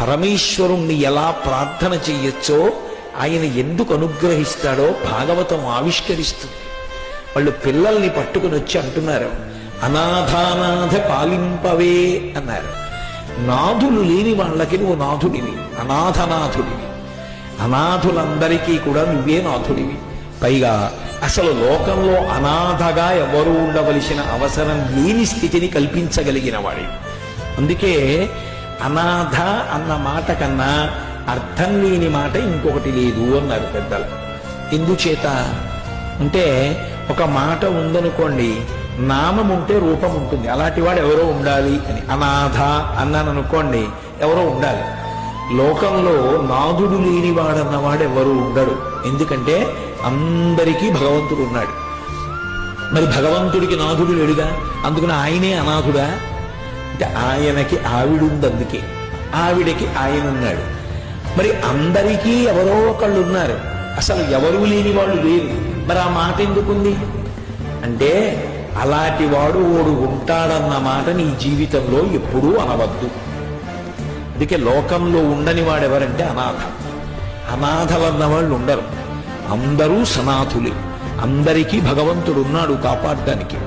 పరమేశ్వరుణ్ణి ఎలా ప్రార్థన చెయ్యొచ్చో ఆయన ఎందుకు అనుగ్రహిస్తాడో భాగవతం ఆవిష్కరిస్తుంది. వాళ్ళు పిల్లల్ని పట్టుకుని వచ్చి అంటున్నారు, అనాథానాథ పాలింపవే అన్నారు. నాథులు లేని వాళ్ళకి నువ్వు నాథుడివి, అనాథనాథుడివి. అనాథులందరికీ కూడా నువ్వే నాథుడివి. పైగా అసలు లోకంలో అనాథగా ఎవరు ఉండవలసిన అవసరం లేని స్థితిని కల్పించగలిగిన వాడి. అందుకే అనాథ అన్న మాట కన్నా అర్థం లేని మాట ఇంకొకటి లేదు అన్నారు పెద్దలు. ఎందుచేత అంటే ఒక మాట ఉందనుకోండి, నామం ఉంటే రూపం ఉంటుంది, అలాంటి వాడు ఎవరో ఉండాలి అని. అనాథ అన్నాను అనుకోండి, ఎవరో ఉండాలి. లోకంలో నాథుడు లేనివాడన్నవాడు ఎవరు ఉండడు. ఎందుకంటే అందరికీ భగవంతుడు ఉన్నాడు. మరి భగవంతుడికి నాథుడు లేడుగా, అందుకని ఆయనే అనాథుడా అంటే ఆయనకి ఆవిడుంది, అందుకే ఆవిడకి ఆయన ఉన్నాడు. మరి అందరికీ ఎవరో ఒకళ్ళు ఉన్నారు, అసలు ఎవరు లేని వాళ్ళు లేరు. మరి ఆ మాట ఎందుకుంది అంటే అలాంటి వాడు ఓడు ఉంటాడన్న మాట నీ జీవితంలో ఎప్పుడూ అనవద్దు. అందుకే లోకంలో ఉండని వాడెవరంటే అనాథ. అనాథలన్న వాళ్ళు ఉండరు, అందరూ సనాథులే. అందరికీ భగవంతుడు ఉన్నాడు కాపాడడానికి.